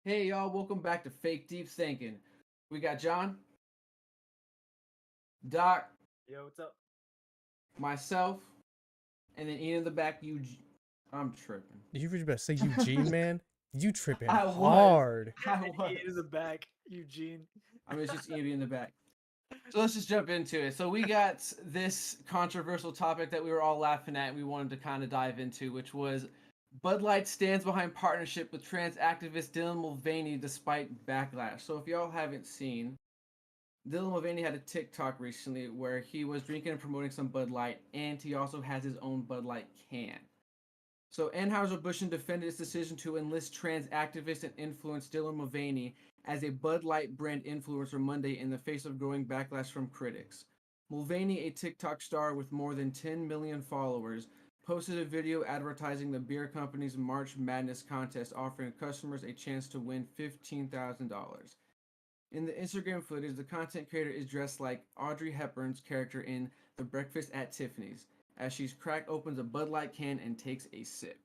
Hey y'all, welcome back to Fake Deep Thinking. We got John, Doc, Yo, what's up? myself, and then Ian in the back. I'm tripping. You were about to say Eugene, man? You tripping I was. hard. I And was. Ian in the back, Eugene. I mean, it's just Ian in the back. So let's just jump into it. So we got this controversial topic that we were all laughing at. And we wanted to kind of dive into, which was Bud Light stands behind partnership with trans activist Dylan Mulvaney despite backlash. So if y'all haven't seen, Dylan Mulvaney had a TikTok recently where he was drinking and promoting some Bud Light, and he also has his own Bud Light can. So Anheuser-Busch defended its decision to enlist trans activist and influencer Dylan Mulvaney as a Bud Light brand influencer Monday in the face of growing backlash from critics. Mulvaney, a TikTok star with more than 10 million followers, posted a video advertising the beer company's March Madness contest, offering customers a chance to win $15,000. In the Instagram footage, the content creator is dressed like Audrey Hepburn's character in The Breakfast at Tiffany's, as she crack opens a Bud Light can and takes a sip.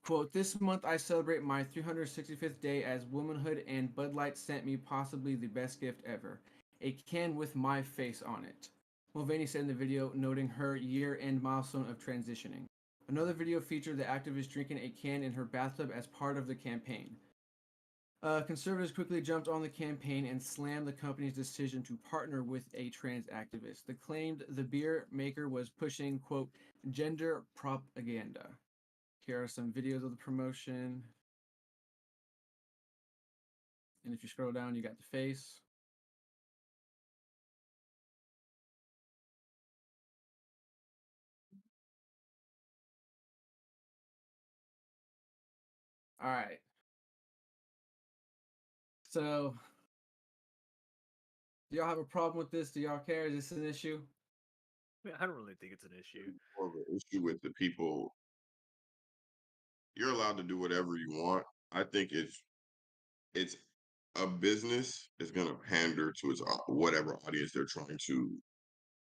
Quote, "This month I celebrate my 365th day as womanhood, and Bud Light sent me possibly the best gift ever, a can with my face on it," Mulvaney said in the video, noting her year-end milestone of transitioning. Another video featured the activist drinking a can in her bathtub as part of the campaign. Conservatives quickly jumped on the campaign and slammed the company's decision to partner with a trans activist. They claimed the beer maker was pushing, quote, gender propaganda. Here are some videos of the promotion. And if you scroll down, you got the face. All right. So, do y'all have a problem with this? Do y'all care? Is this an issue? I don't really think it's an issue. More of an issue with the people. You're allowed to do whatever you want. I think it's a business is going to pander to its whatever audience they're trying to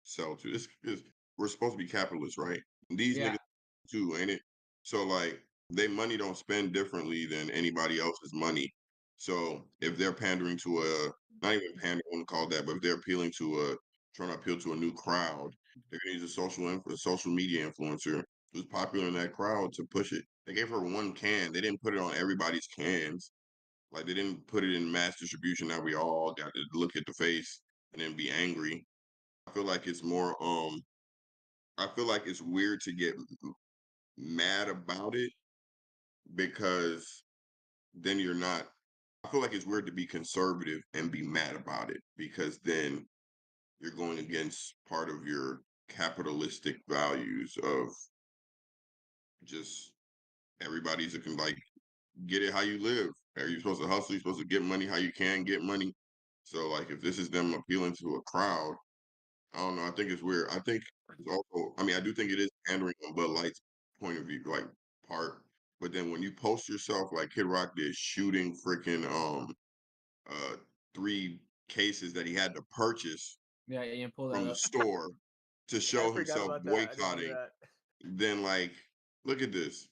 sell to. This is we're supposed to be capitalists, right? These Yeah. niggas too, ain't it? So like they money don't spend differently than anybody else's money. So if they're pandering to a not even pandering, I wouldn't call that, but if they're appealing to a trying to appeal to a new crowd, they're gonna use a social media influencer who's popular in that crowd to push it. They gave her one can. They didn't put it on everybody's cans. Like they didn't put it in mass distribution that we all got to look at the face and then be angry. I feel like it's more I feel like it's weird to get mad about it because then you're not. I feel like it's weird to be conservative and be mad about it because then you're going against part of your capitalistic values of just everybody's looking like get it how you live. Are you supposed to hustle? You're supposed to get money how you can get money. So like if this is them appealing to a crowd, I don't know. I think it's weird. I think it's also. I mean, I do think it is pandering on Bud Light's point of view, like part. But then when you post yourself like Kid Rock did, shooting freaking uh 3 cases that he had to purchase Yeah, Ian, pull that from the up. store to I show forgot himself about that. I didn't see boycotting, that. then like, look at this.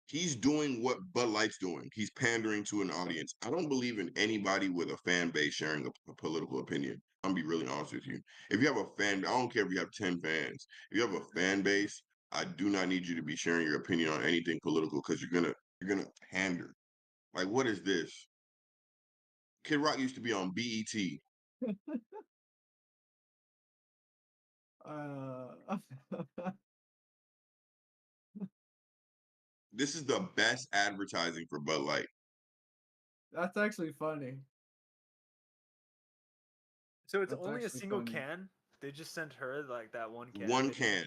He's doing what Bud Light's doing. He's pandering to an audience. I don't believe in anybody with a fan base sharing a political opinion. I'm gonna be really honest with you. If you have a fan, I don't care if you have 10 fans. If you have a fan base, I do not need you to be sharing your opinion on anything political because you're gonna pander. Like, what is this? Kid Rock used to be on BET. uh, This is the best advertising for Bud Light. that's actually funny. So it's That's only a actually single funny. can. They just sent her like that one can. One can.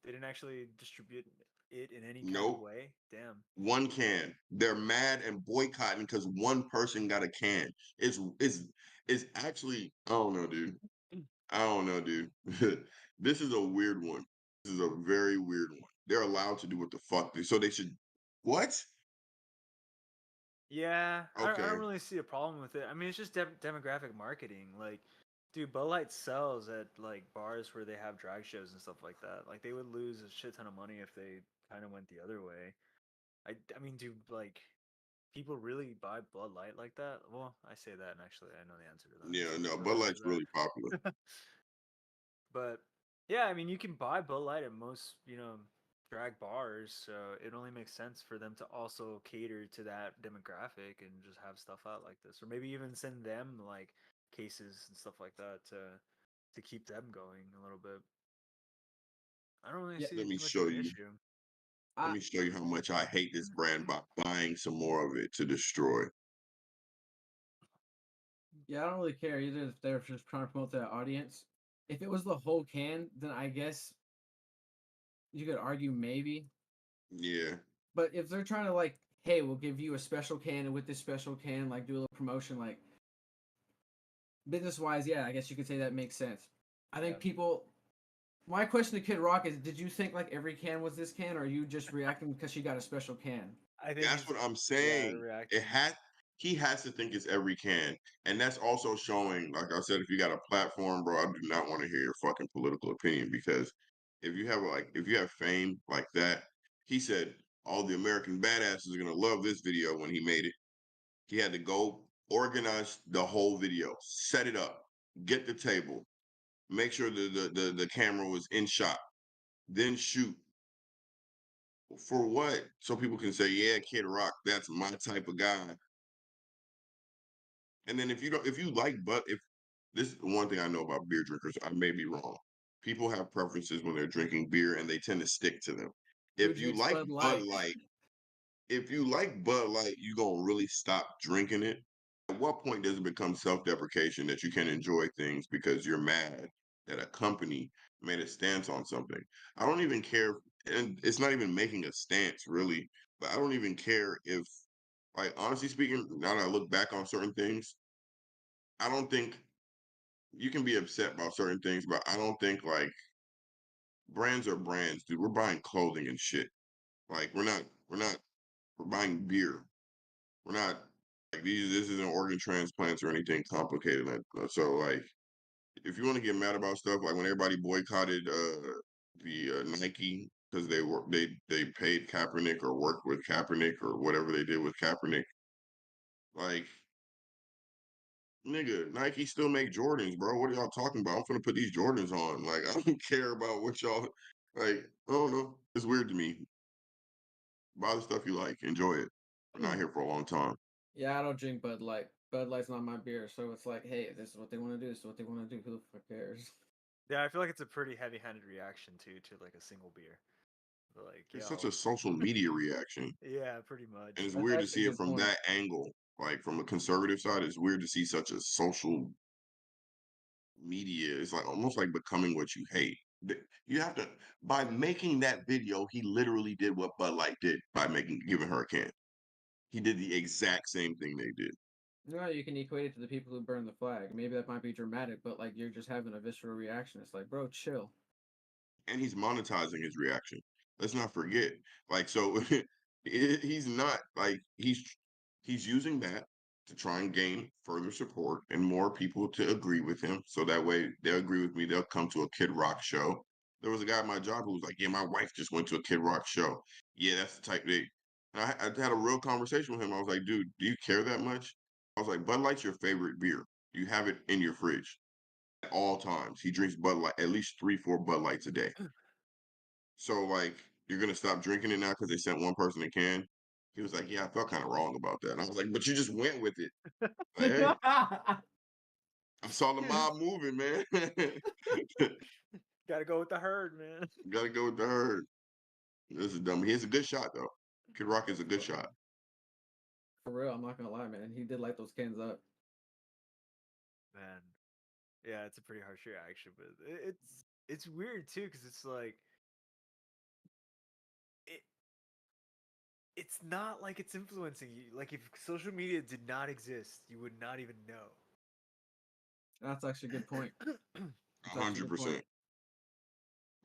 They didn't actually distribute it in any kind of Nope. way. Damn. One can. They're mad and boycotting because one person got a can. It's actually I don't know, dude. I don't know, dude. This is a weird one. This is a very weird one. They're allowed to do what the fuck they so they should what? Yeah, I don't Okay. really see a problem with it. I mean, it's just demographic marketing. Like, dude, Bud Light sells at like bars where they have drag shows and stuff like that. Like, they would lose a shit ton of money if they kind of went the other way. I mean, dude, like, people really buy Bud Light like that? Well, I say that, and actually, I know the answer to that. Yeah, So no, Bud whoever says Light's really popular. that. But yeah, I mean, you can buy Bud Light at most, drag bars, so it only makes sense for them to also cater to that demographic and just have stuff out like this, or maybe even send them like cases and stuff like that to keep them going a little bit. I don't really Yeah. see Let it me too much of show an you. issue. Let I me show you how much I hate this brand by buying some more of it to destroy. yeah, I don't really care either if they're just trying to promote that audience. If it was the whole can, then I guess you could argue maybe. Yeah, But if they're trying to like, hey, we'll give you a special can, and with this special can, like do a little promotion, like business wise, yeah, I guess you could say that makes sense. I Yeah. think people. My question to Kid Rock is: did you think like every can was this can, or are you just reacting because she got a special can? I think that's he's what I'm yeah saying. It reacting. had he has to think it's every can, and that's also showing. Like I said, if you got a platform, bro, I do not want to hear your fucking political opinion because if you have fame like that, he said all the American badasses are gonna love this video when he made it. He had to go organize the whole video, set it up, get the table, make sure the camera was in shot, then shoot. For what? So people can say, yeah, Kid Rock, that's my type of guy. And then if you like, but if this is one thing I know about beer drinkers, I may be wrong. People have preferences when they're drinking beer and they tend to stick to them. Who If you drinks like Bud Bud Light? Light, if you like Bud Light, you gonna really stop drinking it. At what point does it become self-deprecation that you can enjoy things because you're mad that a company made a stance on something? I don't even care, and it's not even making a stance really, but I don't even care if, like, honestly speaking, now that I look back on certain things, I don't think you can be upset about certain things, but I don't think like brands are brands, dude. We're buying clothing and shit. Like we're buying beer. We're not like this isn't organ transplants or anything complicated. So like if you want to get mad about stuff, like when everybody boycotted the Nike because they paid Kaepernick or worked with Kaepernick or whatever they did with Kaepernick, like nigga, Nike still make Jordans, bro. What are y'all talking about? I'm gonna put these Jordans on. Like, I don't care about what y'all like. I don't know. It's weird to me. Buy the stuff you like, enjoy it. I'm not here for a long time. Yeah, I don't drink Bud Light. Bud Light's not my beer, so it's like, hey, this is what they want to do. This is what they want to do. Who the fuck cares? Yeah, I feel like it's a pretty heavy-handed reaction to like a single beer. But like, It's such yo, a social media reaction, yeah, pretty and much. it's That's weird to actually see a it good from point. that angle. Like from a conservative side, it's weird to see such a social media. It's like almost like becoming what you hate. You have to by making that video, he literally did what Bud Light did by giving her a can. He did the exact same thing they did. No, you can equate it to the people who burn the flag. Maybe that might be dramatic, but like you're just having a visceral reaction. It's like, bro, chill. And he's monetizing his reaction. Let's not forget. Like, so he's not like he's using that to try and gain further support and more people to agree with him. So that way they'll agree with me. They'll come to a Kid Rock show. There was a guy at my job who was like, "Yeah, my wife just went to a Kid Rock show. Yeah, that's the type they." I had a real conversation with him. I was like, "Dude, do you care that much?" I was like, "Bud Light's your favorite beer. You have it in your fridge at all times. He drinks Bud Light at least 3, 4 Bud Lights a day. So like you're gonna stop drinking it now because they sent one person a can. He was like, yeah, I felt kind of wrong about that. And I was like, but you just went with it. Like, hey, I saw the mob moving, man. Gotta go with the herd, man. Gotta go with the herd. This is dumb. He's a good shot though. Kid Rock is a good shot. For real, I'm not gonna lie, man. He did light those cans up. Man, yeah, it's a pretty harsh reaction, but it's weird too because it's like it it's not like it's influencing you. Like if social media did not exist, you would not even know. That's actually a good point. A That's actually a hundred good point.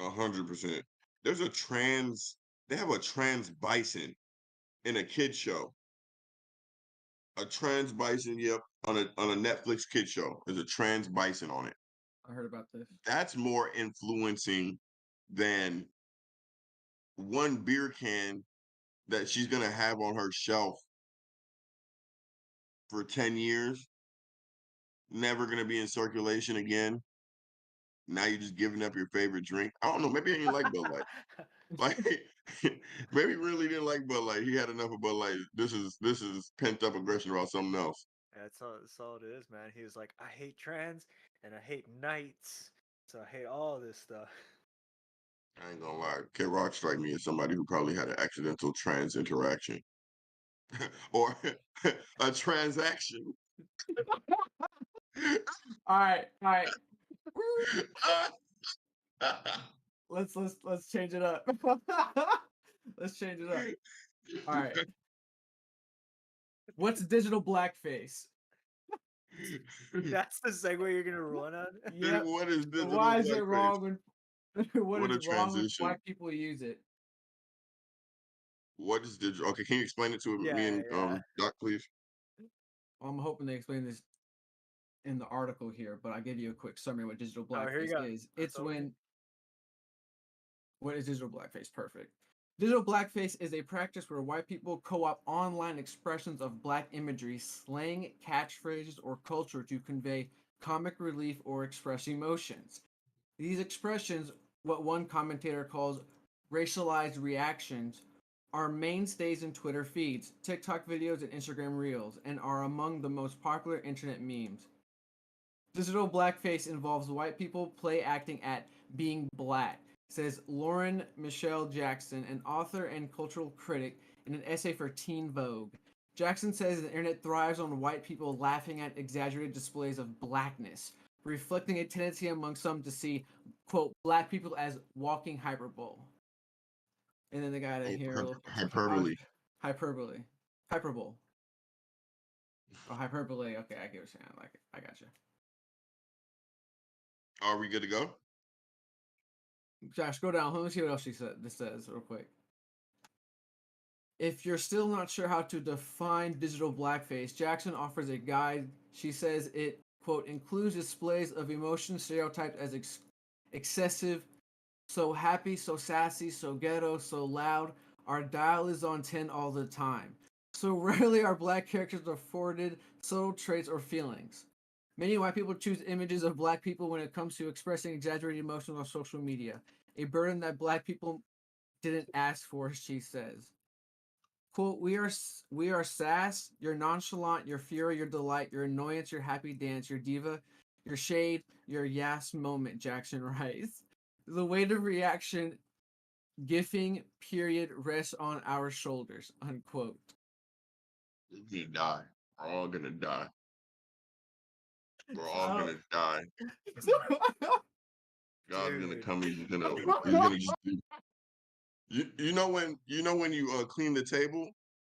percent. 100%. There's a trans. They have a trans bison in a kid show. A trans bison, yep, on a Netflix kid show. There's a trans bison on it. I heard about this. That's more influencing than one beer can that she's gonna have on her shelf for 10 years, never gonna be in circulation again. Now you're just giving up your favorite drink. I don't know. Maybe I didn't like Bud Light. Like maybe he really didn't like Bud Light. He had enough of Bud Light. This is pent up aggression about something else. That's all it is, man. He was like, I hate trans and I hate knights, so I hate all this stuff. I ain't gonna lie. Kid Rock strike me as somebody who probably had an accidental trans interaction. Or a transaction. All right. Let's change it up. Let's change it up. All right. What's digital blackface? That's the segue you're gonna run on. Yep. What is digital Why is it blackface? wrong when what What is a it wrong when transition. black people use it? What is digital? Okay, can you explain it to me Yeah, and yeah. Doc, please? I'm hoping they explain this in the article here, but I'll give you a quick summary of what digital Oh, here you blackface go. is. That's It's all we need. when what is digital blackface? Perfect. Digital blackface is a practice where white people co-opt online expressions of black imagery, slang, catchphrases, or culture to convey comic relief or express emotions. These expressions, what one commentator calls racialized reactions, are mainstays in Twitter feeds, TikTok videos, and Instagram reels, and are among the most popular internet memes. Digital blackface involves white people play acting at being black, says Lauren Michelle Jackson, an author and cultural critic, in an essay for Teen Vogue. Jackson says the internet thrives on white people laughing at exaggerated displays of blackness, reflecting a tendency among some to see, quote, black people as walking hyperbole. And then they got it Oh, here. hyperbole. Hyperbole. Hyperbole. Oh, hyperbole. Okay, I get what you're saying. I like it. I got you. Are we good to go? Josh, go down. Let me see what else this says real quick. If you're still not sure how to define digital blackface, Jackson offers a guide. She says it, quote, includes displays of emotion stereotyped as excessive, so happy, so sassy, so ghetto, so loud. Our dial is on 10 all the time. So rarely are black characters afforded subtle traits or feelings. Many white people choose images of black people when it comes to expressing exaggerated emotions on social media, a burden that black people didn't ask for, she says. Quote, we are sass, your nonchalant, your fury, your delight, your annoyance, your happy dance, your diva, your shade, your yas moment, Jackson writes. The weight of reaction, gifting, period, rests on our shoulders, unquote. We're gonna die. We're all gonna die. We're all So, gonna die. God's gonna Dude. come and he's gonna just do. You know when you clean the table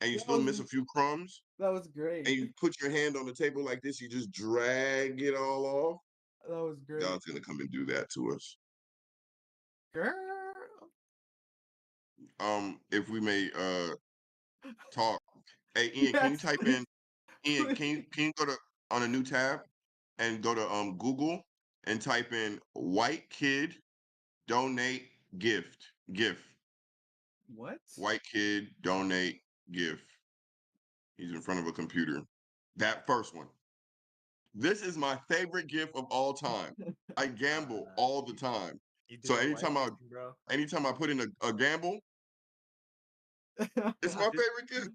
and you that still was miss a few crumbs that was great. and you put your hand on the table like this, you just drag it all off. That was great. God's gonna come and do that to us. Girl. If we may talk. Hey Ian, can you Yes, type please. in Ian, Please. can you go to on a new tab and go to Google and type in white kid donate gift. What? White kid donate gift. He's in front of a computer. That first one. This is my favorite gift of all time. I gamble Uh, all the time. you So doing white facing, bro? anytime I put in a gamble, it's my favorite gift.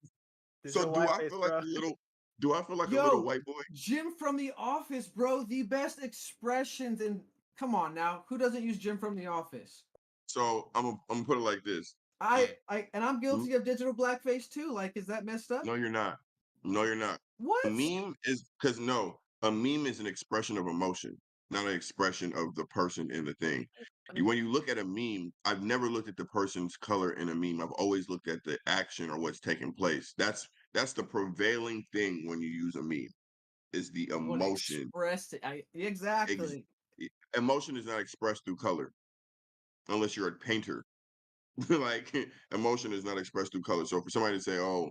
So Digital white face, bro. do I feel like a little Yo, white boy? Jim from The Office, bro. The best expressions and come on now, who doesn't use Jim from The Office? So I'm gonna put it like this. And I'm Mm, guilty of digital blackface too. Like, is that messed up? No, you're not. No, you're not. A What? meme is because no, a meme is an expression of emotion, not an expression of the person in the thing. When you look at a meme, I've never looked at the person's color in a meme. I've always looked at the action or what's taking place. That's the prevailing thing when you use a meme is the You want to emotion. express it? Ex- Exactly. Emotion is not expressed through color unless you're a painter. Like emotion is not expressed through color. So for somebody to say, "Oh,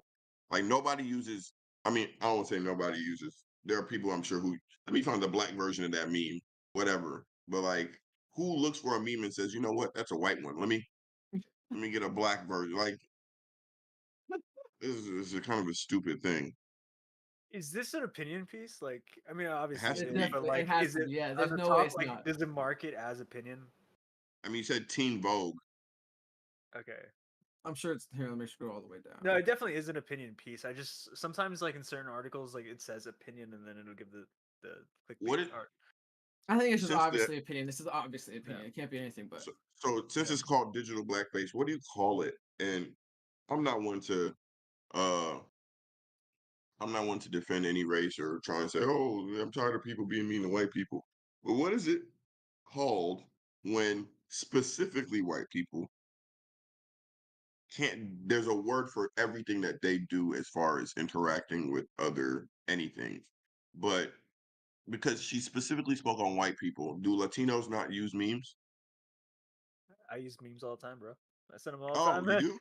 like nobody uses," I mean, I don't say nobody uses. There are people I'm sure who let me find the black version of that meme, whatever. But like, who looks for a meme and says, "You know what? That's a white one. Let me get a black version." Like, this is a kind of a stupid thing. Is this an opinion piece? Like, I mean, It obviously has it to It is, be. but definitely it like, has is to it be. Yeah, on there's the no way top? it's Like, not. does it mark it as opinion? I mean, you said Teen Vogue. Okay. I'm sure it's here. Let me scroll all the way down. No, it definitely is an opinion piece. I just sometimes like in certain articles, like it says opinion, and then it'll give the What clickbait it art. I think it's just since the obviously opinion. This is obviously Yeah. opinion. It can't be anything but. so since Yeah. it's called digital blackface, what do you call it? And I'm not one to uh I'm not one to defend any race or try and say, oh, I'm tired of people being mean to white people. But what is it called when specifically white people can't? There's a word for everything that they do as far as interacting with other anything. But because she specifically spoke on white people, do Latinos not use memes? I use memes all the time, bro. I send them all the Oh, time, you man. do?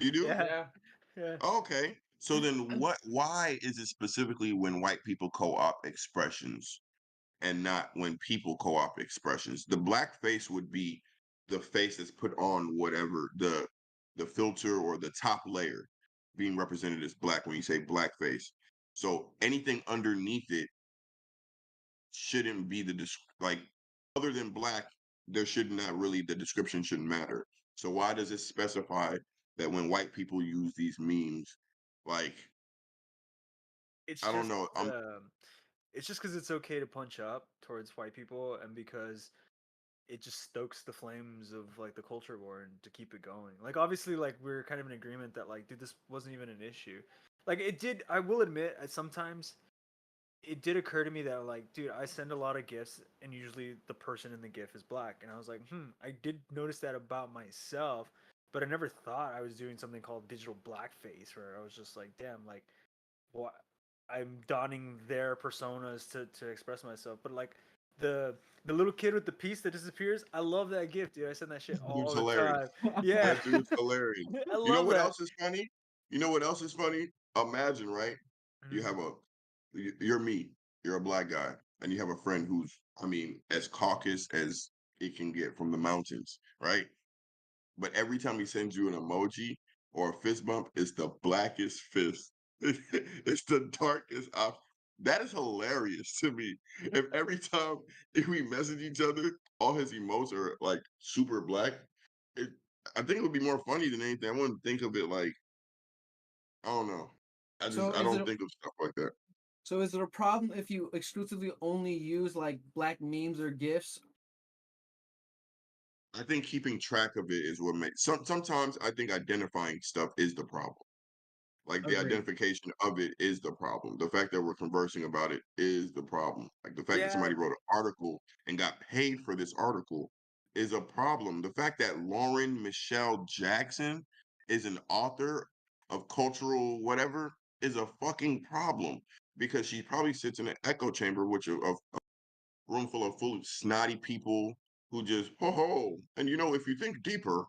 You do? Yeah. Yeah. Yeah. Okay. So then why is it specifically when white people co-opt expressions and not when people co-opt expressions? The black face would be the face that's put on whatever the filter or the top layer being represented as black when you say blackface. So anything underneath it shouldn't be like other than black, there should not really the description shouldn't matter. So why does it specify that when white people use these memes, like It's I don't just know, it's just because it's okay to punch up towards white people, and because it just stokes the flames of like the culture war and to keep it going. Like obviously, like we're kind of in agreement that like, dude, this wasn't even an issue. Like it did. I will admit, sometimes it did occur to me that like, dude, I send a lot of gifts, and usually the person in the gift is black, and I was like, I did notice that about myself, but I never thought I was doing something called digital blackface, where I was just like, damn, like, what? I'm donning their personas to express myself, but like the the little kid with the piece that disappears, I love that gift, dude. I send that shit dude's all the hilarious. time. Yeah, That dude's hilarious. I You know love what that. else is funny? You know what else is funny? Imagine, right? You Mhm. have you're me, you're a black guy, and you have a friend who's, I mean, as caucus as it can get from the mountains, right? But every time he sends you an emoji or a fist bump, it's the blackest fist. It's the darkest op. That is hilarious to me. If every time if we message each other, all his emotes are like super black, it, I think it would be more funny than anything. I wouldn't think of it like I don't know. So I is it don't think of stuff like that. so is it a problem if you exclusively only use like black memes or gifs? I think keeping track of it is what makes sometimes I think identifying stuff is the problem. Like the Agreed. identification of it is the problem. The fact that we're conversing about it is the problem. Like the fact that Yeah, somebody wrote an article and got paid for this article is a problem. The fact that Lauren Michelle Jackson is an author of cultural whatever is a fucking problem because she probably sits in an echo chamber, which of room full of snotty people who just ho ho. And you know, if you think deeper,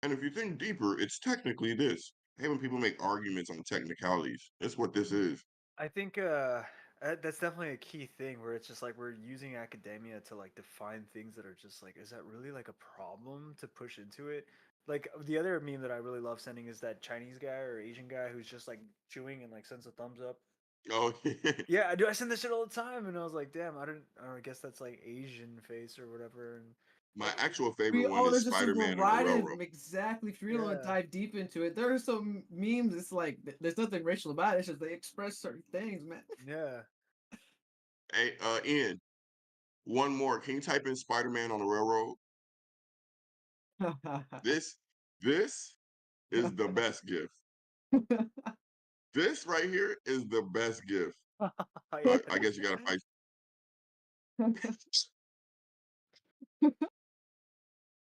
and if you think deeper, it's technically this. I hate when people make arguments on technicalities. That's what this is. I think that's definitely a key thing where it's just like we're using academia to like define things that are just like, is that really like a problem to push into it? Like the other meme that I really love sending is that Chinese guy or Asian guy who's just like chewing and like sends a thumbs up. Oh, Yeah, I do. I send this shit all the time, and I was like, damn, I guess that's like Asian face or whatever. And my like, actual We favorite one oh, is there's a super Spider-Man on the variety of railroad. them. Exactly. If you really want to yeah, dive deep into it, there are some memes. It's like there's nothing racial about it. It's just they express certain things, man. yeah. Hey, Ian, one more. Can you type in Spider-Man on the railroad? This, this is the best gift. This right here is the best gift. Yeah. I guess you gotta fight.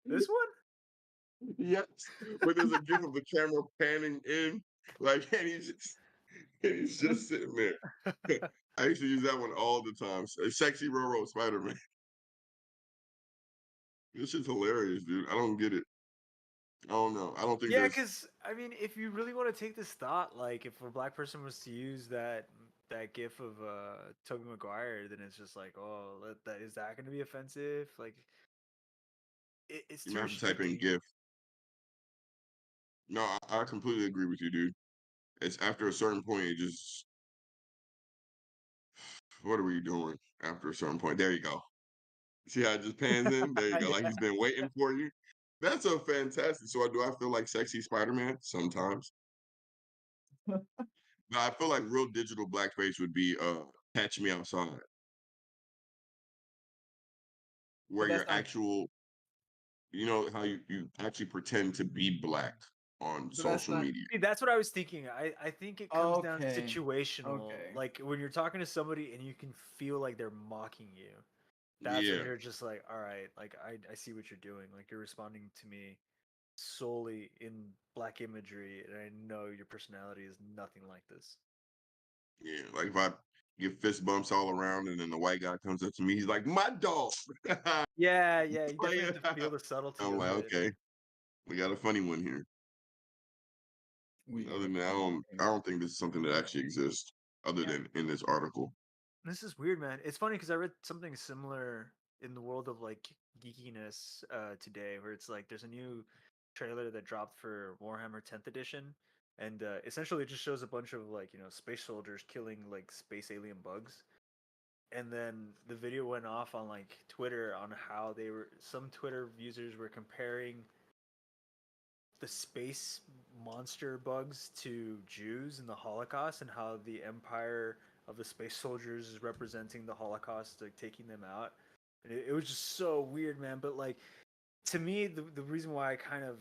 This one? Yes, but there's a gif of the camera panning in, like, and he's just sitting there. I used to use that one all the time. Sexy Railroad Spider-Man. This shit's hilarious, dude. I don't get it. I don't know. I don't think Yeah, there's. because I mean, if you really want to take this thought, like if a black person was to use that gif of Tobey Maguire, then it's just like, oh, that is that going to be offensive? Like, it's You too might have to type in restricting. GIF. No, I completely agree with you, dude. It's after a certain point, it just what are we doing after a certain point? There you go. See how it just pans in? There you go. Like Yeah. he's been waiting for you. That's a fantastic. So do I feel like sexy Spider-Man? Sometimes. But I feel like real digital blackface would be Catch Me Outside, But where that's your not. actual, you know, how you actually pretend to be black on But that's social not. media. See, that's what I was thinking. I think it comes down to Okay. situational. Okay. Like when you're talking to somebody and you can feel like they're mocking you. That's when Yeah. you're just like, all right, like I see what you're doing. Like you're responding to me solely in black imagery, and I know your personality is nothing like this. Yeah. Like if I give fist bumps all around and then the white guy comes up to me, he's like, my dog. Yeah, yeah, you definitely have to Player. feel the subtlety I'm of like, it. okay, we got a funny one here. We Other got a than that, funny I one. don't think this is something that actually exists other Yeah, than in this article. this is weird, man. It's funny because I read something similar in the world of like geekiness today, where it's like there's a new trailer that dropped for Warhammer 10th edition, and essentially it just shows a bunch of like space soldiers killing like space alien bugs, and then the video went off on like Twitter on how some Twitter users were comparing the space monster bugs to Jews in the Holocaust and how the empire of the space soldiers is representing the Holocaust, like taking them out. And it was just so weird, man. But like to me, the reason why I kind of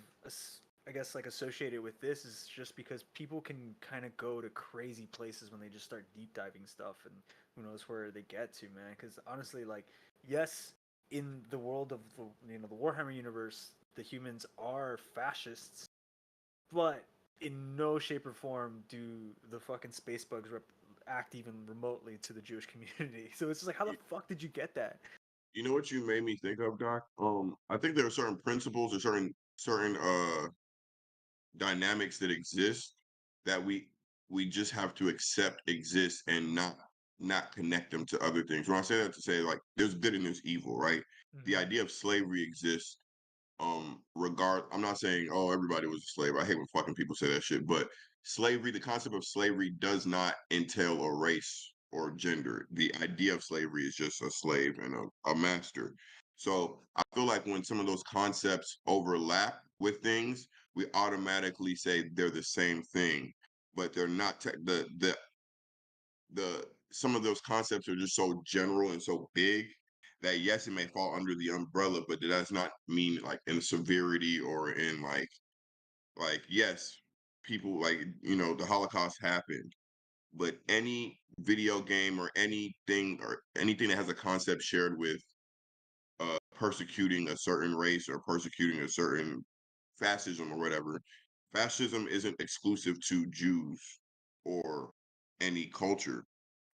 I guess like associate it with this is just because people can kind of go to crazy places when they just start deep diving stuff, and who knows where they get to, man. Because honestly, like yes, in the world of the Warhammer universe, the humans are fascists, but in no shape or form do the fucking space bugs act even remotely to the Jewish community. So it's just like, how the Y- fuck did you get that? You know what you made me think of, Doc? I think there are certain principles or certain dynamics that exist that we just have to accept exist and not connect them to other things. When I say that to say like there's good and there's evil, right? The Mm-hmm. idea of slavery exists. I'm not saying oh everybody was a slave. I hate when fucking people say that shit, but slavery, the concept of slavery does not entail a race or gender. The idea of slavery is just a slave and a master. So I feel like when some of those concepts overlap with things, we automatically say they're the same thing, but they're not. The some of those concepts are just so general and so big that yes, it may fall under the umbrella, but it does not mean like in severity or in like yes, people like the Holocaust happened, but any video game or anything that has a concept shared with persecuting a certain race or persecuting a certain fascism or whatever. Fascism isn't exclusive to Jews or any culture,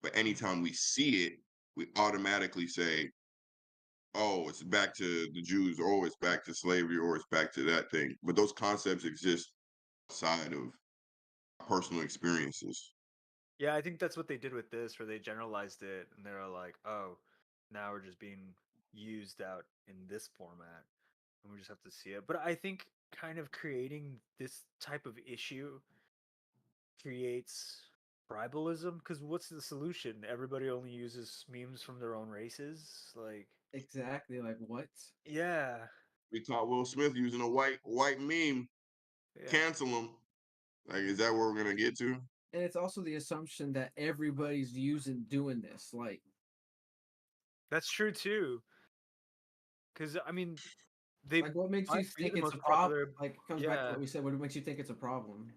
but anytime we see it, we automatically say, "Oh, it's back to the Jews," "Oh, it's back to slavery," or "It's back to that thing." But those concepts exist outside of personal experiences. Yeah, I think that's what they did with this, where they generalized it and they were like, oh, now we're just being used out in this format and we just have to see it. But I think kind of creating this type of issue creates tribalism, because what's the solution? Everybody only uses memes from their own races? Like, Exactly. Like what? yeah, We caught Will Smith using a white meme. yeah. Cancel him. Like, is that where we're gonna get to? And it's also the assumption that everybody's doing this. That's true too. Because, I mean, they Like what makes you might be think the it's a most problem? popular. Like it comes back to Yeah. what we said. What makes you think it's a problem?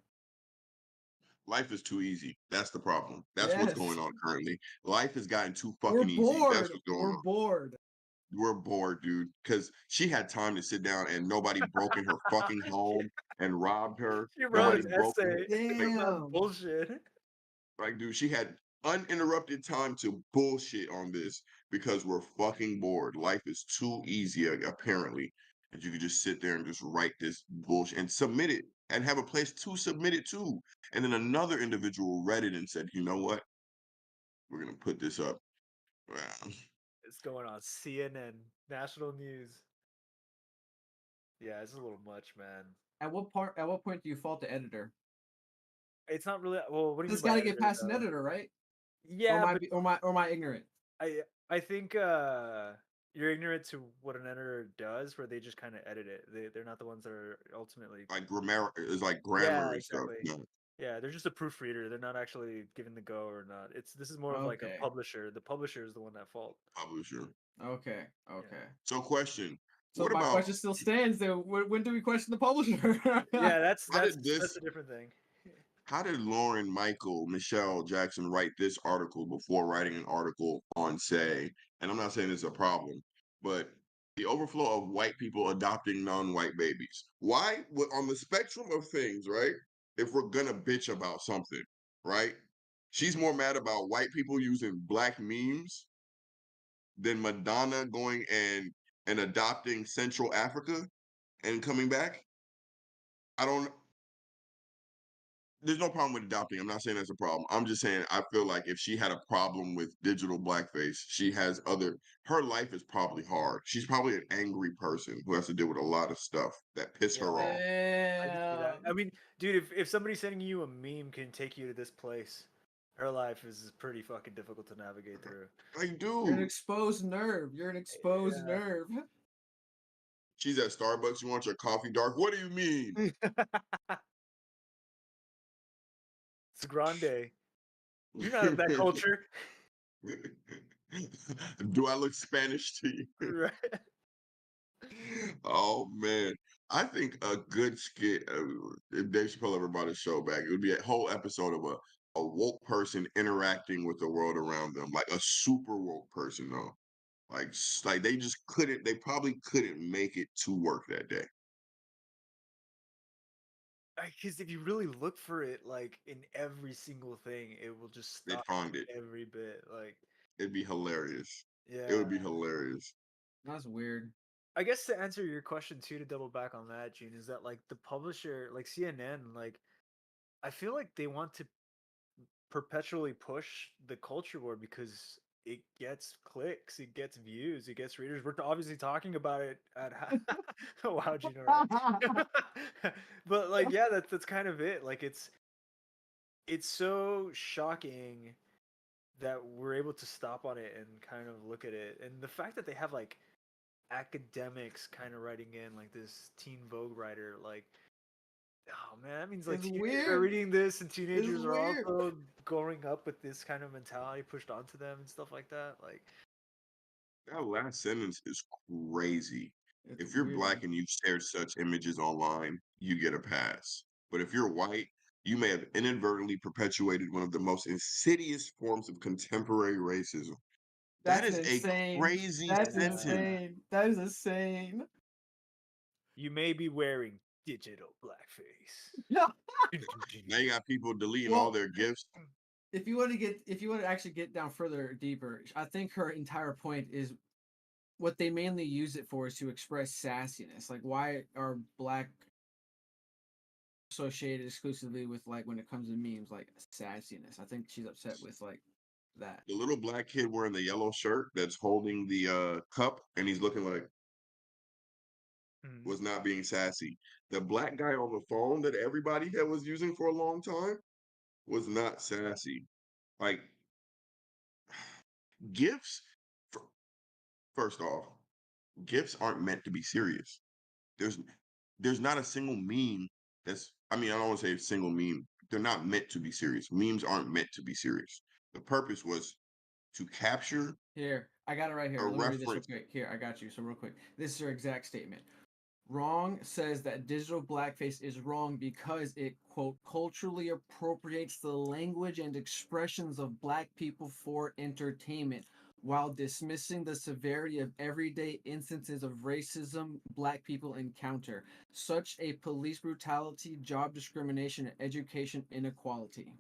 Life is too easy. That's the problem. That's what's Yes. going on currently. Life has gotten too We're fucking easy. That's bored. what's going We're on. bored. We're bored, dude. Because she had time to sit down and nobody broke in her fucking home and robbed her. She wrote Nobody an broke in her. essay Like, about Damn. bullshit. dude, she had uninterrupted time to bullshit on this because we're fucking bored. Life is too easy, apparently. And you could just sit there and just write this bullshit and submit it and have a place to submit it to. And then another individual read it and said, you know what? We're gonna put this up. Wow. It's going on CNN, national news. Yeah, it's a little much, man. At what part? At what point do you fault the editor? It's not really. Well, what do you mean It's by got to get editor past an though? editor, right? Yeah, but or am I ignorant? I think you're ignorant to what an editor does, where they just kind of edit it. They're not the ones that are ultimately. Like grammar is like Yeah, grammar and stuff. exactly. No, Yeah, they're just a proofreader. They're not actually giving the go or not. This is more of like a Okay. publisher. The publisher is the one at fault. publisher. Okay. Yeah. So question: So what my about question still stands. Though, when do we question the publisher? Yeah, that's how that's did that's this? a different thing. How did Lauren Michael Michelle Jackson write this article before writing an article on, say, and I'm not saying it's a problem, but the overflow of white people adopting non-white babies? Why, on the spectrum of things, right? If we're gonna bitch about something, right? She's more mad about white people using black memes than Madonna going and adopting Central Africa and coming back. I don't. There's no problem with adopting. I'm not saying that's a problem. I'm just saying I feel like if she had a problem with digital blackface, she has other. Her life is probably hard. She's probably an angry person who has to deal with a lot of stuff that piss her Yeah, off. I can see that. I Damn. mean, dude, if somebody sending you a meme can take you to this place, her life is pretty fucking difficult to navigate through. Like, You're an dude, exposed nerve. You're an exposed Yeah. nerve. she's at Starbucks. You want your coffee dark? What do you mean? It's grande. You're not of that culture, Do I look Spanish to you? right? Oh man, I think a good skit. If Dave Chappelle ever brought his show back, it would be a whole episode of a woke person interacting with the world around them, like a super woke person, though. Like they just couldn't. They probably couldn't make it to work that day. Because if you really look for it, like in every single thing, it will just They'd stop find it. every bit. Like, It'd be hilarious. It yeah. would be hilarious. That's weird. I guess to answer your question too, to double back on that, Gene, is that like the publisher, like CNN, like I feel like they want to perpetually push the culture war because it gets clicks, it gets views, it gets readers. We're obviously talking about it at wow, Gino, right? But like, yeah, that's kind of it. Like, it's so shocking that we're able to stop on it and kind of look at it, and the fact that they have like academics kind of writing in, like this Teen Vogue writer, like, oh man, that means like It's teenagers are weird. reading this, and It's teenagers are weird. also growing up with this kind of mentality pushed onto them and stuff like that. Like, That last sentence is crazy. It's If you're weird. black and you share such images online, you get a pass. But if you're white, you may have inadvertently perpetuated one of the most insidious forms of contemporary racism. That That's is a insane. crazy That's sentence. insane. That is insane. you may be wearing digital blackface. Yeah. Now you got people deleting all Well, their gifts. if you want to actually get down further deeper, I think her entire point is what they mainly use it for is to express sassiness. Like, why are black associated exclusively with, like, when it comes to memes, like sassiness? I think she's upset with like that. The little black kid wearing the yellow shirt that's holding the cup and he's looking like Mhm. was not being sassy. The black guy on the phone that everybody had was using for a long time was not sassy. Like gifts, fir- first off, gifts aren't meant to be serious. There's there's not a single meme that's. I mean, I don't want to say a single meme. They're not meant to be serious. Memes aren't meant to be serious. The purpose was to capture Here, I got it right a here. Let me read this real reference. quick. Here, I got you. So real quick, this is her exact statement. Wrong says that digital blackface is wrong because it, quote, culturally appropriates the language and expressions of black people for entertainment while dismissing the severity of everyday instances of racism black people encounter, such a police brutality, job discrimination, and education inequality.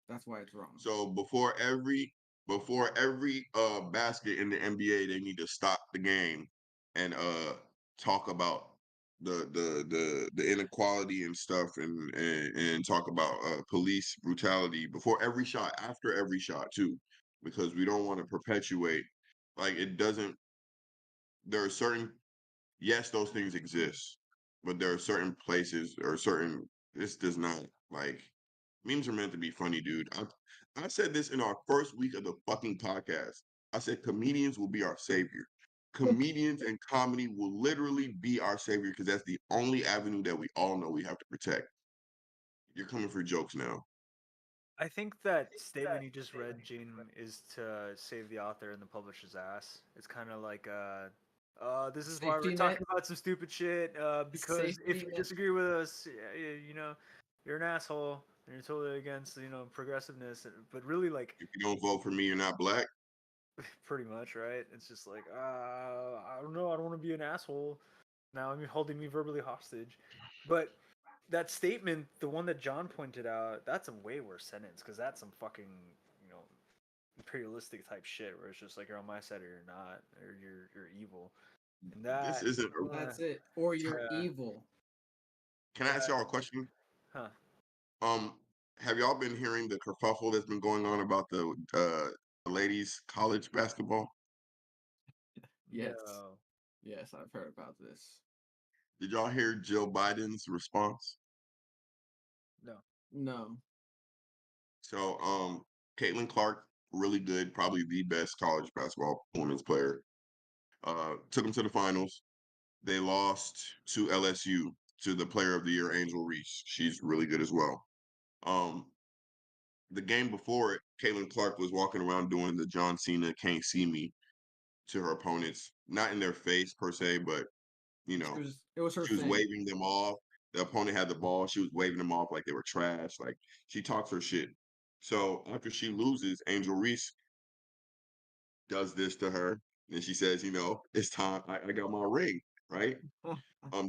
That's why it's wrong. So before every basket in the NBA, they need to stop the game and talk about the inequality and stuff and talk about police brutality before every shot, after every shot too, because we don't want to perpetuate like it doesn't. There are certain yes, those things exist, but there are certain places or certain this does not like. Memes are meant to be funny, dude. I said this in our first week of the fucking podcast. I said comedians will be our savior. Comedians and comedy will literally be our savior because that's the only avenue that we all know we have to protect. You're coming for jokes now. I think that statement you just read, Gene, is to save the author and the publisher's ass. It's kind of like, this is why we're Safety talking net. about some stupid shit. Because if Safety you net. disagree with us, you know, you're an asshole and you're totally against, progressiveness. But really, like, If you don't vote for me, you're not black. pretty much, right? It's just like, I don't know. I don't want to be an asshole. Now I'm holding me verbally hostage. But that statement, the one that John pointed out, that's a way worse sentence because that's some fucking, you know, imperialistic type shit where it's just like you're on my side or you're not, or you're evil. And This that, isn't. That's it. Or you're yeah, evil. Can I ask y'all a question? huh? Um, have y'all been hearing the kerfuffle that's been going on about the ladies' college basketball? Yes. No. Yes, I've heard about this. Did y'all hear Jill Biden's response? No. No. So, Caitlin Clark, really good, probably the best college basketball women's player. Took them to the finals. They lost to LSU to the Player of the Year, Angel Reese. She's really good as well. Um, the game before it, Caitlin Clark was walking around doing the John Cena "Can't See Me" to her opponents, not in their face per se, but you know, It was her she was thing. waving them off. The opponent had the ball. She was waving them off like they were trash. Like she talks her shit. So after she loses, Angel Reese does this to her. And she says, it's time. I got my ring, right?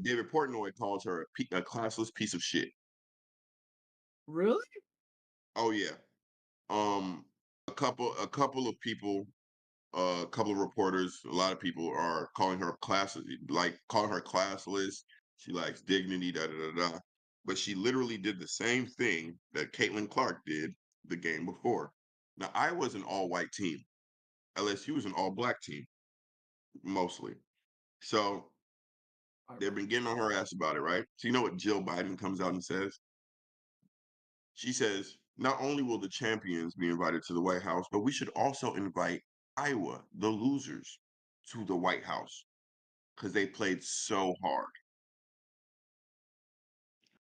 David Portnoy calls her a classless piece of shit. Really? Oh yeah. Um, a couple of people, a couple of reporters, a lot of people are calling her calling her classless. She lacks dignity, da da da da. But she literally did the same thing that Caitlin Clark did the game before. Now I was an all-white team. LSU was an all-black team mostly. So they've been getting on her ass about it, right? So you know what Jill Biden comes out and says? She says, not only will the champions be invited to the White House, but we should also invite Iowa, the losers, to the White House because they played so hard.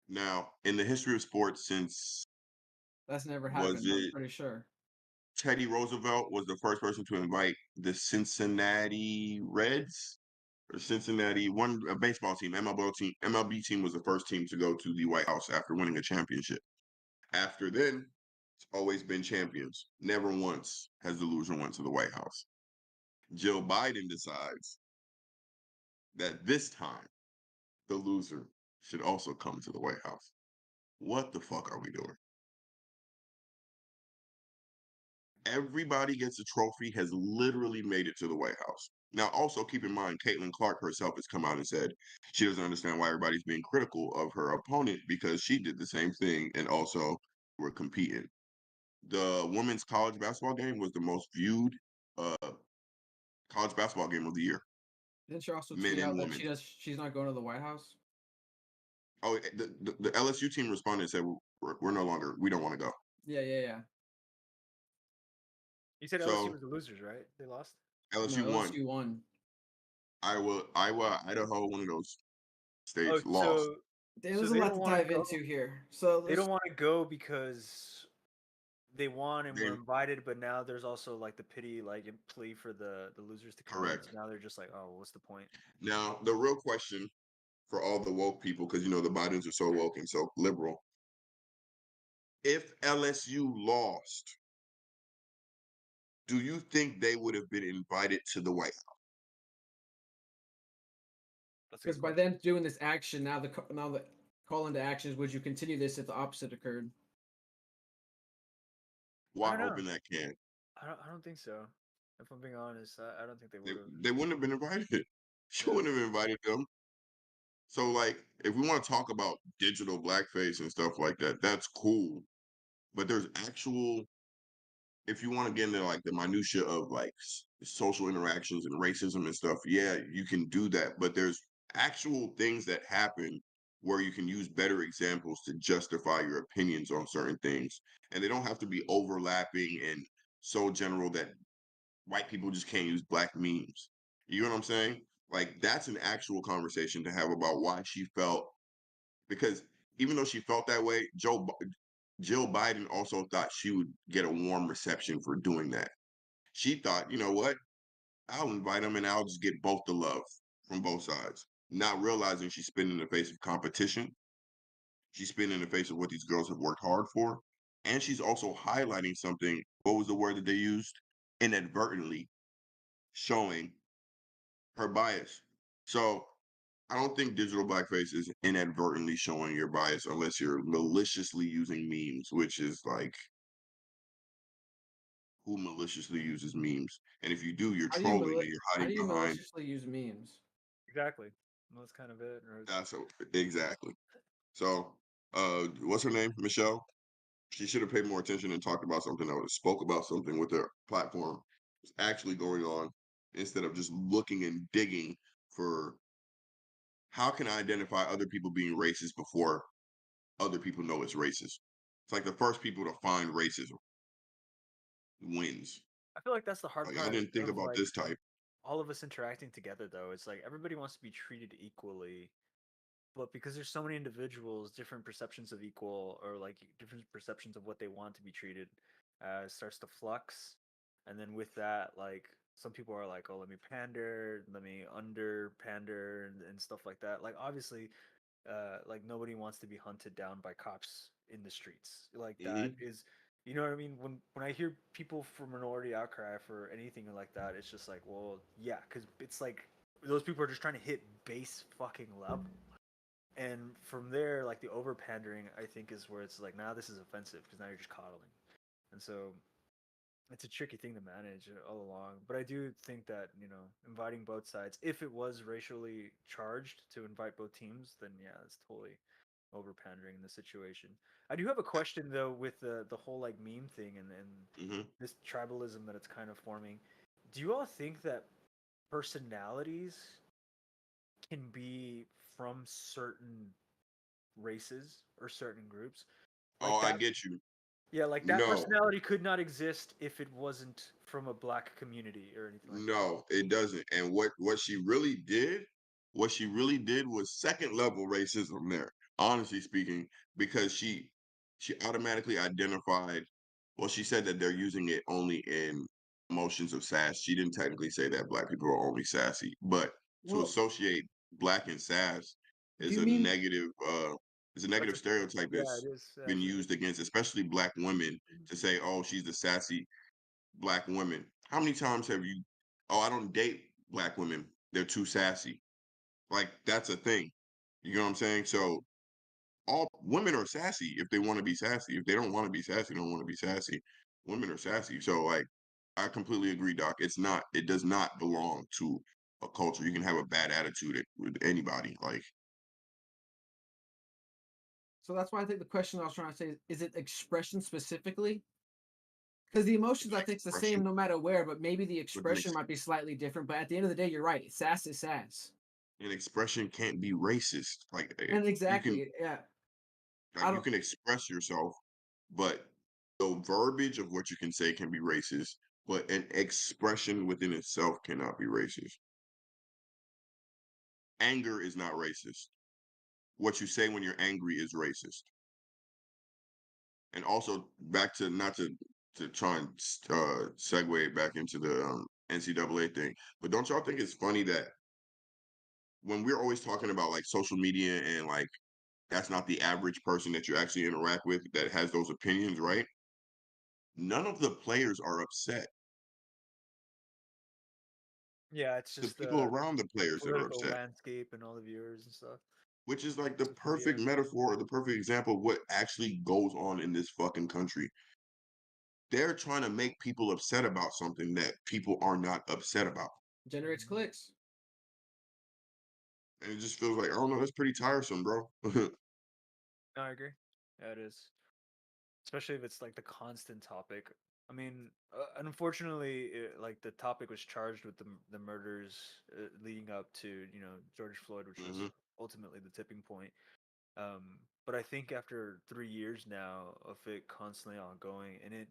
Now, in the history of sports, since That's never was happened, I'm it pretty sure. Teddy Roosevelt was the first person to invite the Cincinnati Reds or Cincinnati one a baseball team, MLB team was the first team to go to the White House after winning a championship. After then, it's always been champions. Never once has the loser went to the White House. Jill Biden decides that this time the loser should also come to the White House. What the fuck are we doing? Everybody gets a trophy has literally made it to the White House. Now, also keep in mind, Caitlin Clark herself has come out and said she doesn't understand why everybody's being critical of her opponent because she did the same thing and also were competing. The women's college basketball game was the most viewed uh, college basketball game of the year, Didn't she also men tweet and out that women. she's not going to the White House? Oh, the LSU team responded and said, we're no longer, we don't want to go. Yeah. You said LSU So was the losers, right? They lost. No, LSU won. LSU won. Iowa, Idaho, one of those Oh, states lost. so There's a they lot don't to want to dive go. into here. So They don't want to go because they won and They, were invited, but now there's also like the pity, like plea for the losers to come. correct. So now they're just like, oh, what's the point? Now, the real question for all the woke people, because the Bidens are so woke and so liberal, if LSU lost, do you think they would have been invited to the White House? That's a because good by question. them doing this action, now the call into actions, would you continue this if the opposite occurred? I Why don't know. open that can? I don't think so. If I'm being honest, I don't think they They, would have. they wouldn't have been invited. She Yeah. wouldn't have invited them. So, like, if we want to talk about digital blackface and stuff like that, that's cool. But there's actual, if you want to get into like the minutia of like social interactions and racism and stuff, yeah, you can do that. But there's actual things that happen where you can use better examples to justify your opinions on certain things. And they don't have to be overlapping and so general that white people just can't use black memes. You know what I'm saying? Like that's an actual conversation to have about why she felt, because even though she felt that way, Jill Biden also thought she would get a warm reception for doing that. She thought, you know what? I'll invite them and I'll just get both the love from both sides. Not realizing she's spinning in the face of competition. She's spinning in the face of what these girls have worked hard for. And she's also highlighting something. What was the word that they used? Inadvertently showing her bias. So I don't think digital blackface is inadvertently showing your bias unless you're maliciously using memes, which is like who maliciously uses memes. And if you do, you're trolling and you're How hiding do you behind. maliciously use memes? Exactly. Well, that's kind of it. That's exactly. So, what's her name? Michelle. She should have paid more attention and talked about something that would have spoke about something with their platform was actually going on instead of just looking and digging for how can I identify other people being racist before other people know it's racist. It's like the first people to find racism wins. I feel like that's the hard Like I part didn't think of about like this type. all of us interacting together though. It's like everybody wants to be treated equally, but because there's so many individuals, different perceptions of equal or like different perceptions of what they want to be treated, starts to flux. And then with that, like some people are like, oh, let me pander, let me under pander and stuff like that. Like obviously, like nobody wants to be hunted down by cops in the streets. Like that Hmm. is, you know what I mean? When I hear people for minority outcry for anything like that, it's just like, well, yeah, because it's like those people are just trying to hit base fucking level. And from there, like the over pandering, I think is where it's like, now this is offensive because now you're just coddling. And so it's a tricky thing to manage all along. But I do think that, inviting both sides, if it was racially charged to invite both teams, then yeah, it's totally over pandering in the situation. I do have a question though with the whole like meme thing and Hmm. this tribalism that it's kind of forming. Do you all think that personalities can be from certain races or certain groups? Oh, Like I that, get you. yeah, like that No, personality could not exist if it wasn't from a black community or anything like that. no, it doesn't. And what she really did was second level racism there, honestly speaking, because she automatically identified, well, she said that they're using it only in emotions of sass. She didn't technically say that black people are only sassy, but to Well, associate black and sass do is you a mean That's negative a stereotype yeah, that's it is been actually. used against especially black women to say, oh, she's the sassy black women. How many times have you? Oh, I don't date black women. They're too sassy. Like that's a thing. You know what I'm saying? So all women are sassy if they want to be sassy. If they don't want to be sassy, don't want to be sassy. Women are sassy. So like, I completely agree, Doc. It's not. It does not belong to a culture. You can have a bad attitude with anybody. Like so that's why I think the question I was trying to say is it expression specifically? Because the emotions I think is the same expression, no matter where, but maybe the but expression might be slightly different. But at the end of the day, you're right. Sass is sass. an expression can't be racist. Like And you can exactly, yeah. I you don't. can express yourself, but the verbiage of what you can say can be racist, but an expression within itself cannot be racist. Anger is not racist. What you say when you're angry is racist. And also back to not to try and segue back into the NCAA thing, but don't y'all think it's funny that when we're always talking about like social media and like that's not the average person that you actually interact with that has those opinions, right? None of the players are upset. Yeah, it's The just people the around the players that are political upset, landscape and all the viewers and stuff. which is like the Social media. perfect metaphor, the perfect example of what actually goes on in this fucking country. They're trying to make people upset about something that people are not upset about. Generates clicks. And it just feels like, I don't know, that's pretty tiresome, bro. No, I agree. Yeah, it is. Especially if it's like the constant topic. I mean, unfortunately, like the topic was charged with the murders leading up to George Floyd, which was Hmm. ultimately the tipping point. But I think after 3 years now of it constantly ongoing, and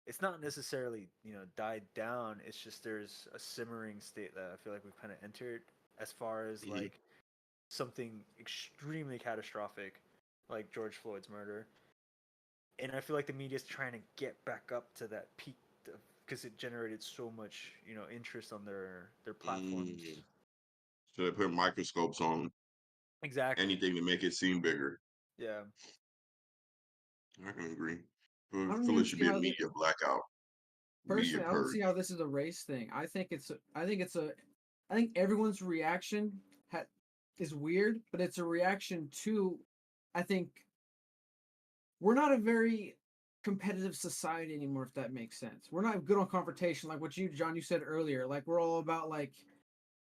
it's not necessarily died down. It's just there's a simmering state that I feel like we've kind of entered as far as Mhm. like something extremely catastrophic, like George Floyd's murder. And I feel like the media is trying to get back up to that peak because it generated so much interest on their platforms. Mm. So they put microscopes on Exactly. anything to make it seem bigger. Yeah. I can agree. I I don't feel even it should see be a how media blackout, media personally, I don't purge. see how this is a race thing. I think everyone's reaction is weird, but it's a reaction to, I think we're not a very competitive society anymore, if that makes sense. We're not good on confrontation, like what you, John, you said earlier. Like we're all about like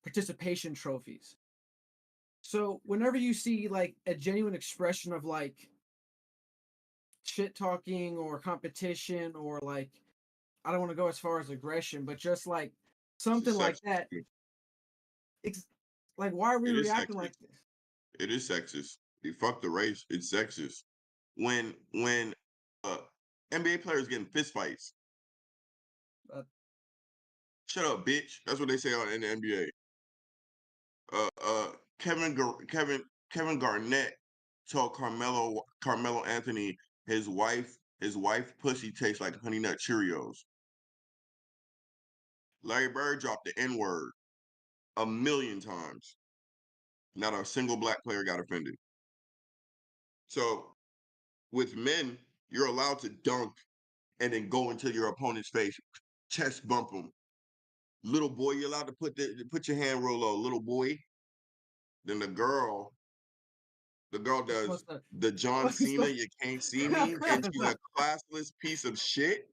participation trophies. So whenever you see like a genuine expression of like shit talking or competition or like I don't want to go as far as aggression, but just like It's something just like sexist. that. Like, why are we It is reacting sexist. like this? It is sexist. Fuck the race. It's sexist. When uh, NBA players getting fist fights. Uh, Shut up, bitch. That's what they say in the NBA. Uh, uh, Kevin Garnett told Carmelo Anthony his wife pussy tastes like Honey Nut Cheerios. Larry Bird dropped the N word 1,000,000 times. Not a single black player got offended. So with men, you're allowed to dunk and then go into your opponent's face, chest bump them. Little boy, you're allowed to put your hand real low, little boy. Then the girl you're does supposed to. the John You're Cena, supposed- you can't see me, and she's a classless piece of shit.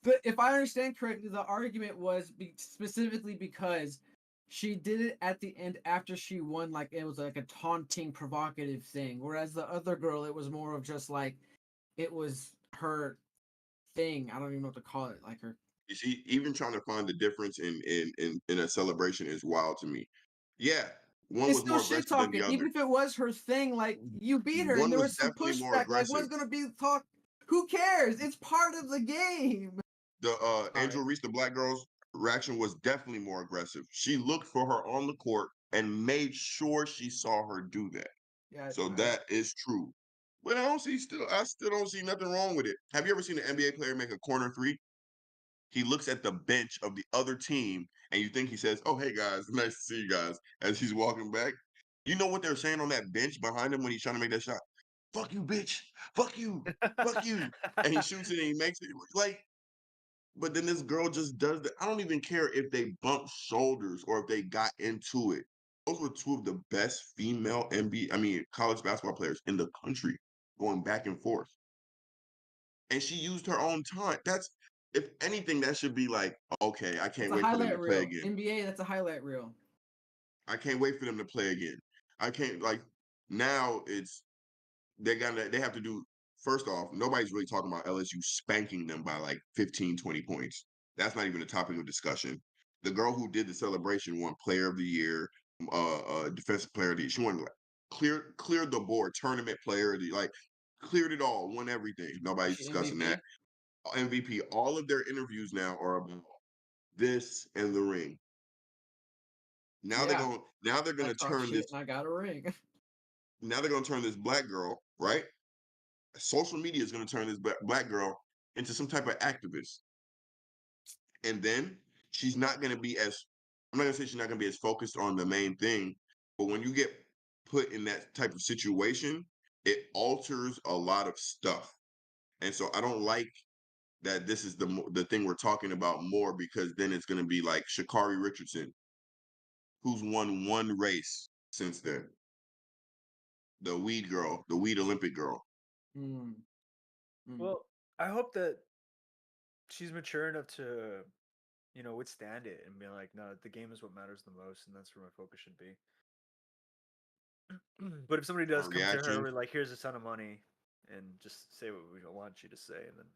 But if I understand correctly, the argument was specifically because she did it at the end after she won. Like it was like a taunting, provocative thing. Whereas the other girl, it was more of just like it was her thing. I don't even know what to call it. Like her. You see, even trying to find the difference in a celebration is wild to me. Yeah, one It's was still more shit aggressive than the talking, other. even if it was her thing. Like you beat her, and One there was was some definitely more pushback. Like aggressive. what's gonna be talk? Who cares? It's part of the game. The All Angel right. Reese, the black girl's reaction was definitely more aggressive. She looked for her on the court and made sure she saw her do that. Yeah, So that is true. But I still don't see nothing wrong with it. Have you ever seen an NBA player make a corner three? He looks at the bench of the other team and you think he says, "Oh, hey guys, nice to see you guys," as he's walking back. You know what they're saying on that bench behind him when he's trying to make that shot? Fuck you, bitch. Fuck you. Fuck you. And he shoots it and he makes it. Like, but then this girl just does that. I don't even care if they bump shoulders or if they got into it. Those were two of the best female college basketball players in the country going back and forth. And she used her own time. If anything, that should be like, okay, I that's can't a wait for them to highlight play reel. again. NBA, that's a highlight reel. I can't wait for them to play again. I can't like now they have to do first off, nobody's really talking about LSU spanking them by like 15, 20 points. That's not even a topic of discussion. The girl who did the celebration won player of the year, defensive player of the year. She won like cleared the board, tournament player of the like cleared it all, won everything. Was Nobody's she discussing that. MVP? MVP. All of their interviews now are about this and the ring. Yeah, Now they're I gonna talk turn shit this and I got a ring. now they're gonna turn this black girl, right? Social media is gonna turn this black girl into some type of activist. And then she's not gonna be as I'm not gonna say she's not gonna be as focused on the main thing, but when you get put in that type of situation, it alters a lot of stuff. And so I don't like that this is the thing we're talking about more because then it's going to be like Shakari Richardson, who's won one race since then. The weed girl, the weed Olympic girl. Mm, mm. Well, I hope that she's mature enough to, withstand it and be like, no, the game is what matters the most, and that's where my focus should be. But if somebody does Her come to her reactions, with like, here's a ton of money, and just say what we want you to say, and then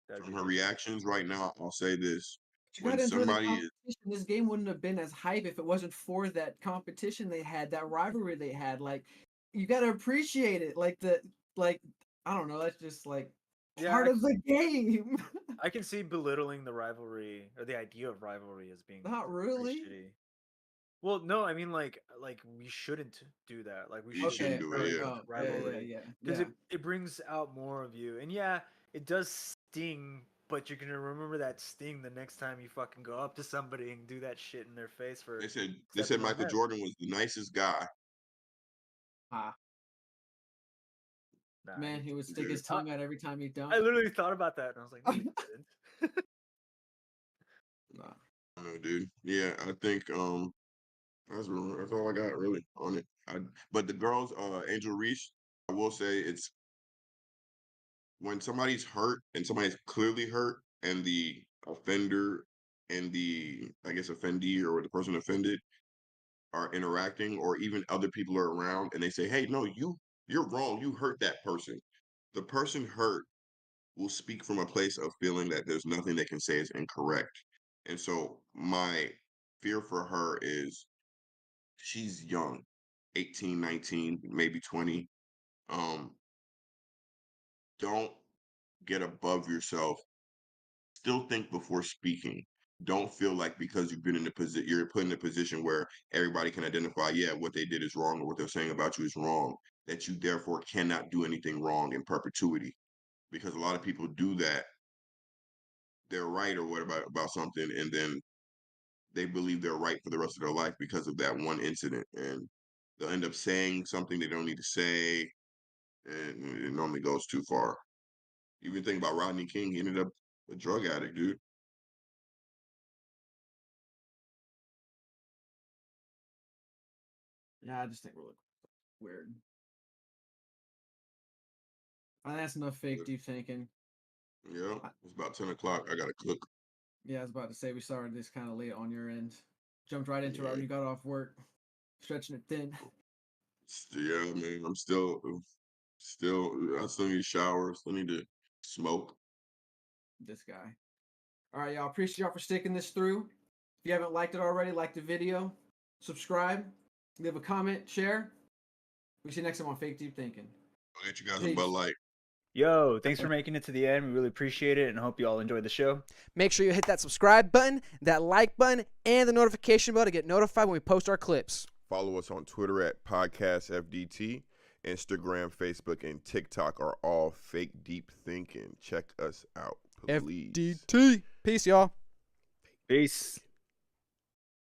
that'd from be her different. reactions right now, I'll say this: You when gotta enjoy the somebody is competition. This game wouldn't have been as hype if it wasn't for that competition they had, that rivalry they had. Like, you gotta appreciate it. Like I don't know. That's just like Yeah, part of the game. I can see belittling the rivalry or the idea of rivalry as being Not pretty really. shitty. Well, no, I mean like we shouldn't do that. Like we you shouldn't shouldn't Okay. do it. encourage Yeah, Oh, rivalry because yeah. it brings out more of you. And yeah, it does sting, but you're gonna remember that sting the next time you fucking go up to somebody and do that shit in their face for they said stepping on Michael them. Jordan was the nicest guy. Ah, Nah, man, he would stick Dude, his tongue out every time he I dunked. literally thought about that and I was like, no, you didn't. Nah. I don't know, dude. Yeah, I think that's all I got really on it. But the girls, Angel Reese, I will say it's when somebody's hurt and somebody's clearly hurt, and the offender and the I guess offendee or the person offended are interacting, or even other people are around, and they say, "Hey, no, you're wrong. You hurt that person." The person hurt will speak from a place of feeling that there's nothing they can say is incorrect. And so my fear for her is she's young, 18, 19, maybe 20. Um, don't get above yourself. Still think before speaking. Don't feel like because you've been in the position, you're put in a position where everybody can identify, yeah, what they did is wrong or what they're saying about you is wrong, that you therefore cannot do anything wrong in perpetuity. Because a lot of people do that. They're right or what about something, and then they believe they're right for the rest of their life because of that one incident, and they'll end up saying something they don't need to say, and it normally goes too far. Even think about Rodney King; he ended up a drug addict, dude. Yeah, I just think we're looking weird. That's enough fake deep thinking. Yeah, it's about 10 o'clock. I gotta cook. Yeah, I was about to say we started this kind of late on your end. Jumped right into it Yeah, when you got off work, stretching it thin. yeah, man. I still need a shower. Still need to smoke. This guy. All right, y'all. Appreciate y'all for sticking this through. If you haven't liked it already, like the video, subscribe, leave a comment, share. We see you next time on Fake Deep Thinking. I'll get you guys a Peace. Bud Light. Yo, thanks for making it to the end. We really appreciate it and hope you all enjoyed the show. Make sure you hit that subscribe button, that like button, and the notification bell to get notified when we post our clips. Follow us on Twitter at PodcastFDT. Instagram, Facebook, and TikTok are all Fake Deep Thinking. Check us out, please. FDT. Peace, y'all. Peace.